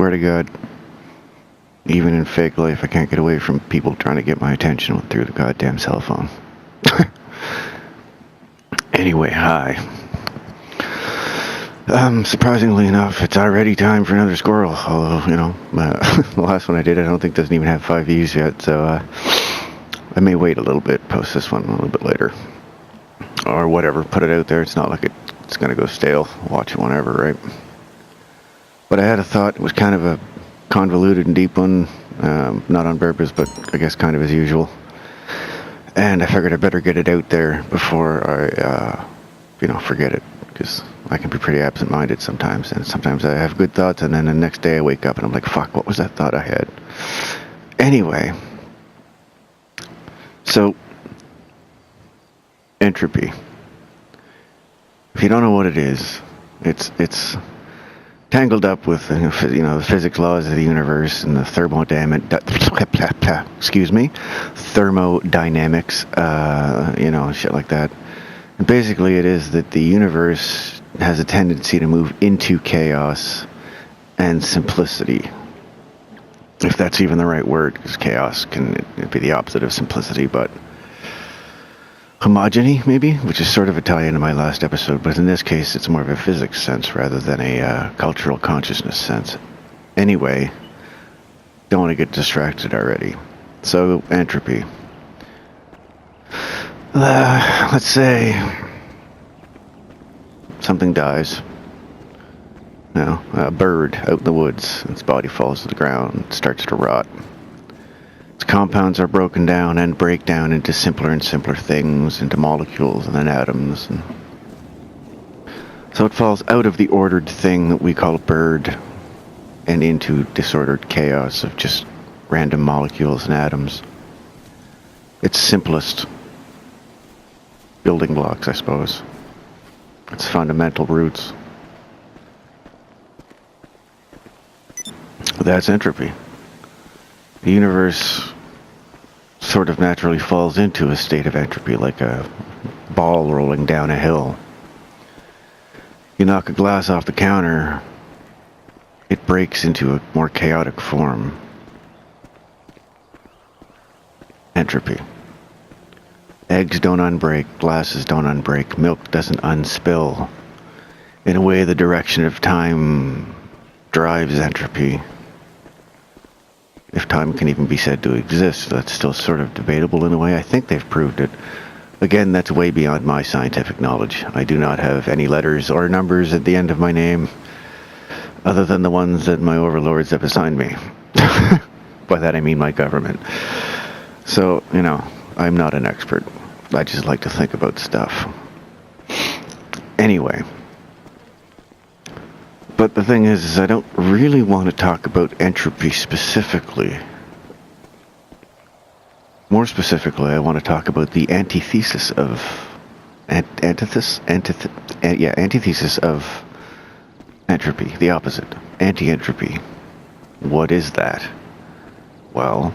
swear to God, even in fake life, I can't get away from people trying to get my attention through the goddamn cell phone. Anyway, hi. Surprisingly enough, it's already time for another squirrel. Although, the last one I did, I don't think doesn't even have 5 views yet, so I may wait a little bit, post this one a little bit later. Or whatever, put it out there. It's not like it's going to go stale. Watch it whenever, right? But I had a thought. It was kind of a convoluted and deep one. Not on purpose, but I guess kind of as usual. And I figured I better get it out there before I, forget it. Because I can be pretty absent-minded sometimes. And sometimes I have good thoughts, and then the next day I wake up and I'm like, fuck, what was that thought I had? Anyway. So, entropy. If you don't know what it is, it's tangled up with the physics laws of the universe and the thermodynamics, shit like that. And basically, it is that the universe has a tendency to move into chaos and simplicity. If that's even the right word, because chaos can be the opposite of simplicity, but homogeny, maybe, which is sort of Italian in my last episode, but in this case, it's more of a physics sense rather than a cultural consciousness sense. Anyway, don't want to get distracted already. So, entropy. Let's say something dies. A bird out in the woods, its body falls to the ground, starts to rot. Its compounds are broken down and break down into simpler and simpler things, into molecules and then atoms. And so it falls out of the ordered thing that we call a bird and into disordered chaos of just random molecules and atoms. Its simplest building blocks, I suppose. Its fundamental roots. That's entropy. The universe sort of naturally falls into a state of entropy, like a ball rolling down a hill. You knock a glass off the counter, it breaks into a more chaotic form. Entropy. Eggs don't unbreak, glasses don't unbreak, milk doesn't unspill. In a way, the direction of time drives entropy. If time can even be said to exist, that's still sort of debatable in a way. I think they've proved it. Again, that's way beyond my scientific knowledge. I do not have any letters or numbers at the end of my name, other than the ones that my overlords have assigned me. By that I mean my government. So, I'm not an expert. I just like to think about stuff. Anyway. But the thing is I don't really want to talk about entropy specifically. More specifically, I want to talk about the antithesis of antithesis of entropy, the opposite, anti-entropy. What is that? Well,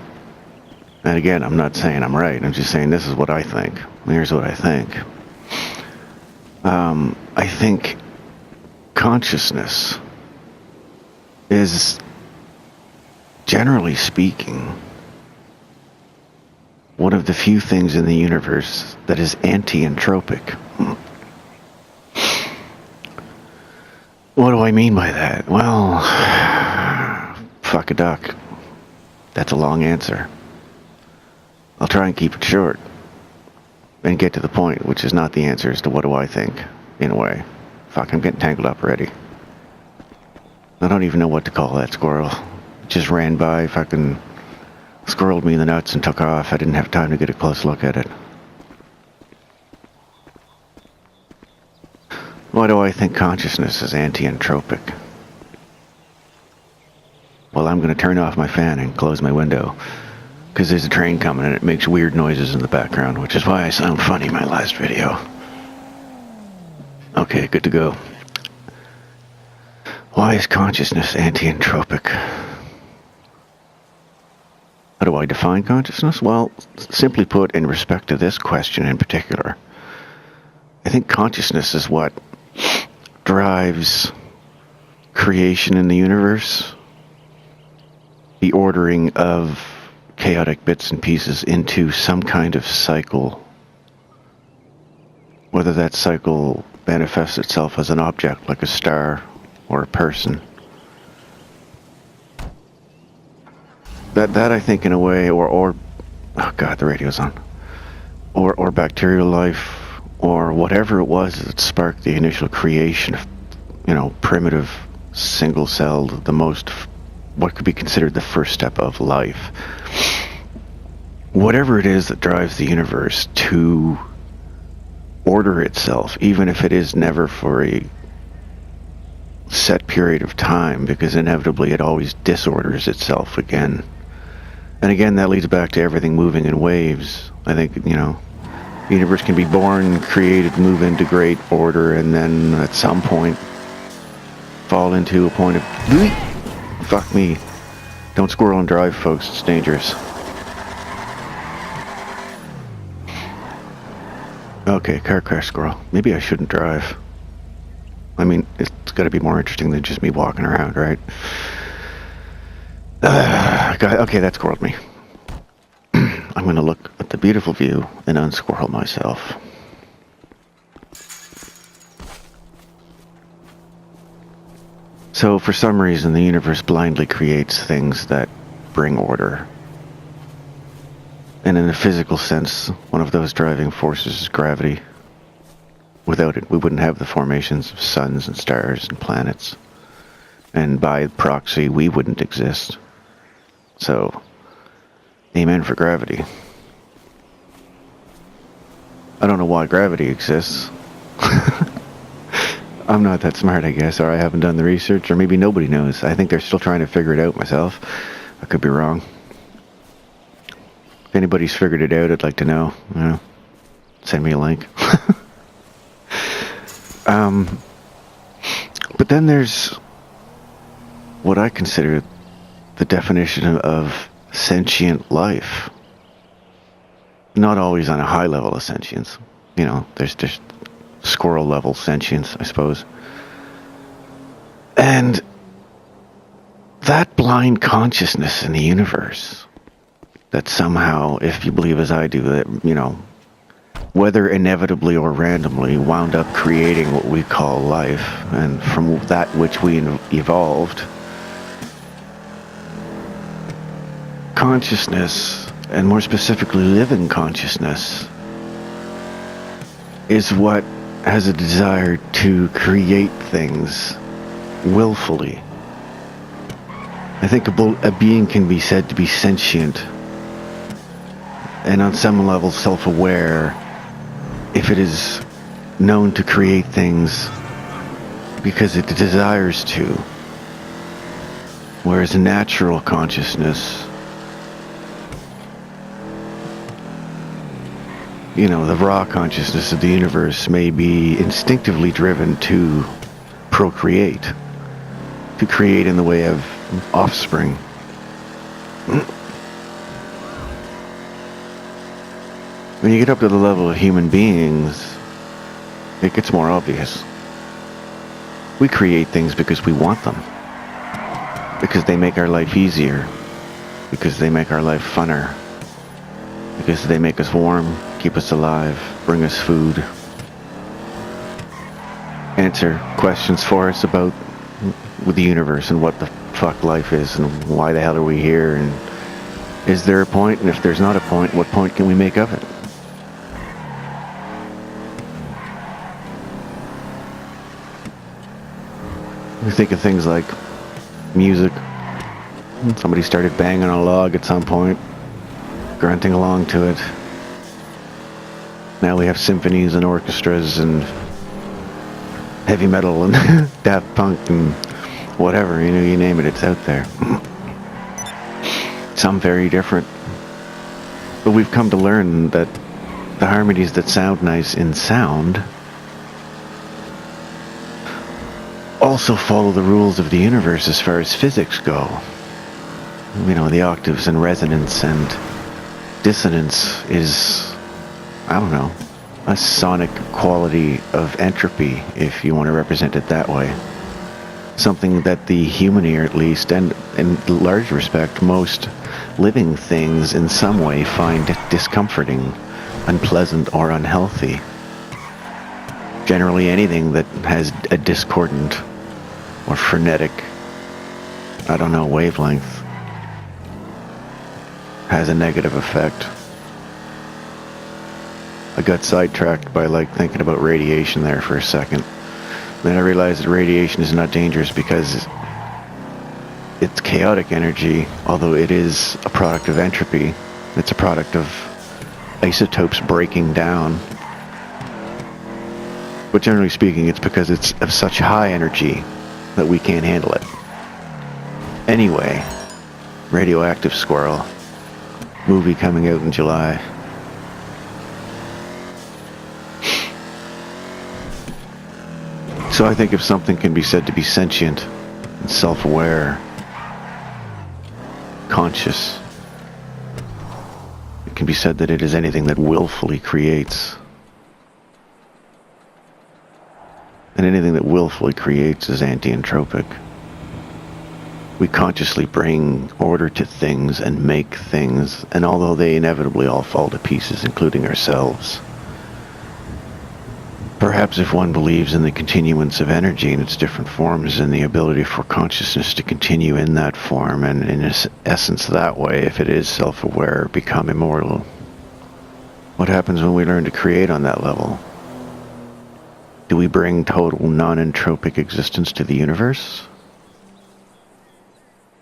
and again, I'm not saying I'm right. I'm just saying this is what I think. Here's what I think. I think consciousness is, generally speaking, one of the few things in the universe that is anti-entropic. What do I mean by that? Well, fuck a duck. That's a long answer. I'll try and keep it short and get to the point, which is not the answer as to what do I think, in a way. Fuck, I'm getting tangled up already. I don't even know what to call that squirrel. It just ran by, fucking squirreled me in the nuts and took off. I didn't have time to get a close look at it. Why do I think consciousness is anti-entropic? Well, I'm going to turn off my fan and close my window, because there's a train coming and it makes weird noises in the background, which is why I sound funny in my last video. Okay, good to go. Why is consciousness anti-entropic? How do I define consciousness? Well, simply put, in respect to this question in particular, I think consciousness is what drives creation in the universe the ordering of chaotic bits and pieces into some kind of cycle. Whether that cycle manifests itself as an object like a star or a person. That I think in a way, or oh god, the radio's on. Or bacterial life, or whatever it was that sparked the initial creation of, primitive, single-celled, what could be considered the first step of life. Whatever it is that drives the universe to order itself, even if it is never for a set period of time, because inevitably it always disorders itself again. And again, that leads back to everything moving in waves. I think, the universe can be born, created, move into great order, and then at some point fall into a point of, fuck me. Don't squirrel and drive, folks, it's dangerous. Okay, car crash, squirrel. Maybe I shouldn't drive. I mean, it's got to be more interesting than just me walking around, right? Okay, that squirreled me. I'm going to look at the beautiful view and unsquirrel myself. So, for some reason, the universe blindly creates things that bring order. And in a physical sense, one of those driving forces is gravity. Without it, we wouldn't have the formations of suns and stars and planets. And by proxy, we wouldn't exist. So, amen for gravity. I don't know why gravity exists. I'm not that smart, I guess, or I haven't done the research, or maybe nobody knows. I think they're still trying to figure it out myself. I could be wrong. If anybody's figured it out, I'd like to know. Send me a link. But then there's what I consider the definition of sentient life. Not always on a high level of sentience. There's just squirrel level sentience, I suppose. And that blind consciousness in the universe, that somehow, if you believe as I do, that, whether inevitably or randomly, wound up creating what we call life, and from that which we evolved, consciousness, and more specifically living consciousness, is what has a desire to create things willfully. I think a being can be said to be sentient and on some level self-aware if it is known to create things because it desires to. Whereas natural consciousness, the raw consciousness of the universe may be instinctively driven to procreate, to create in the way of offspring. When you get up to the level of human beings, it gets more obvious. We create things because we want them, because they make our life easier, because they make our life funner, because they make us warm, keep us alive, bring us food, answer questions for us about the universe and what the fuck life is and why the hell are we here, and is there a point, and if there's not a point, what point can we make of it? We think of things like music. Somebody started banging on a log at some point, grunting along to it. Now we have symphonies and orchestras and heavy metal and Daft Punk and whatever, you name it, it's out there. Some very different. But we've come to learn that the harmonies that sound nice in sound also follow the rules of the universe as far as physics go. The octaves and resonance and dissonance is, a sonic quality of entropy, if you want to represent it that way. Something that the human ear, at least, and in large respect, most living things in some way find discomforting, unpleasant, or unhealthy. Generally anything that has a discordant or frenetic, wavelength has a negative effect. I got sidetracked by thinking about radiation there for a second. Then I realized that radiation is not dangerous because it's chaotic energy, although it is a product of entropy. It's a product of isotopes breaking down. But generally speaking, it's because it's of such high energy that we can't handle it. Anyway, Radioactive Squirrel, movie coming out in July. So I think if something can be said to be sentient and self-aware, conscious, it can be said that it is anything that willfully creates. And anything that willfully creates is anti-entropic. We consciously bring order to things and make things, and although they inevitably all fall to pieces, including ourselves, perhaps if one believes in the continuance of energy in its different forms and the ability for consciousness to continue in that form, and in essence that way, if it is self-aware, become immortal. What happens when we learn to create on that level? Do we bring total non-entropic existence to the universe?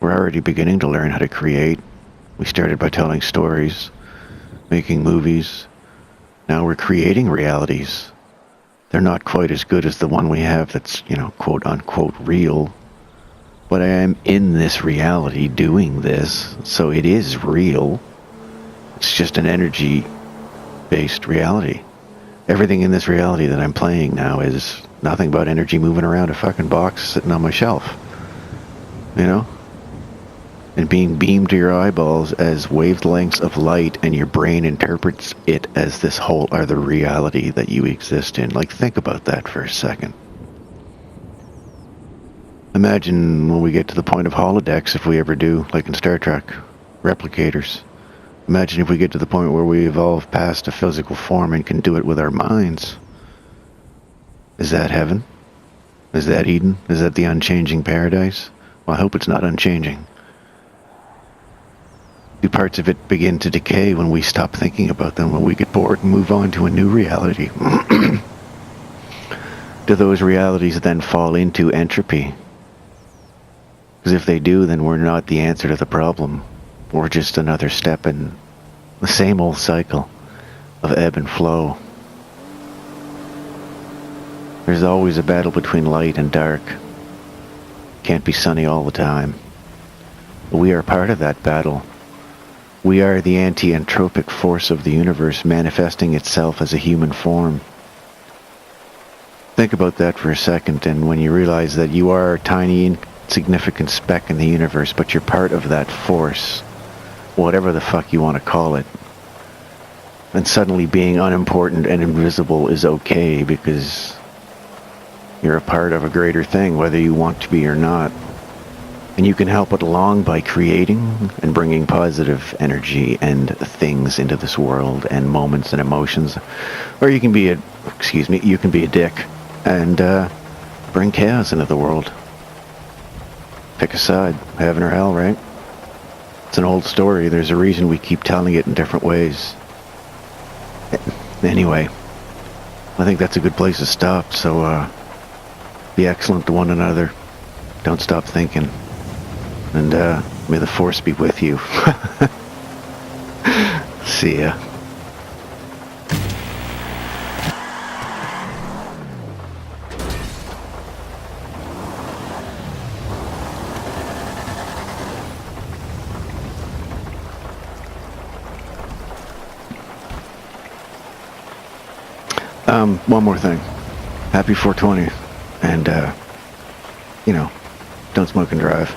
We're already beginning to learn how to create. We started by telling stories, making movies. Now we're creating realities. They're not quite as good as the one we have that's, quote unquote real. But I am in this reality doing this, so it is real. It's just an energy-based reality. Everything in this reality that I'm playing now is nothing but energy moving around a fucking box sitting on my shelf. And being beamed to your eyeballs as wavelengths of light, and your brain interprets it as this whole other reality that you exist in. Think about that for a second. Imagine when we get to the point of holodecks, if we ever do, like in Star Trek, replicators. Imagine if we get to the point where we evolve past a physical form and can do it with our minds. Is that heaven? Is that Eden? Is that the unchanging paradise? Well, I hope it's not unchanging. Do parts of it begin to decay when we stop thinking about them, when we get bored and move on to a new reality? Do those realities then fall into entropy? Because if they do, then we're not the answer to the problem. We're just another step in the same old cycle of ebb and flow. There's always a battle between light and dark. Can't be sunny all the time. But we are part of that battle. We are the anti-entropic force of the universe manifesting itself as a human form. Think about that for a second, and when you realize that you are a tiny, insignificant speck in the universe, but you're part of that force, whatever the fuck you want to call it, and suddenly being unimportant and invisible is okay because you're a part of a greater thing, whether you want to be or not. And you can help it along by creating and bringing positive energy and things into this world, and moments and emotions. Or you can be a dick and bring chaos into the world. Pick a side, heaven or hell, right? It's an old story. There's a reason we keep telling it in different ways. Anyway, I think that's a good place to stop, so be excellent to one another. Don't stop thinking. And may the force be with you. See ya. One more thing. Happy 420. And, don't smoke and drive.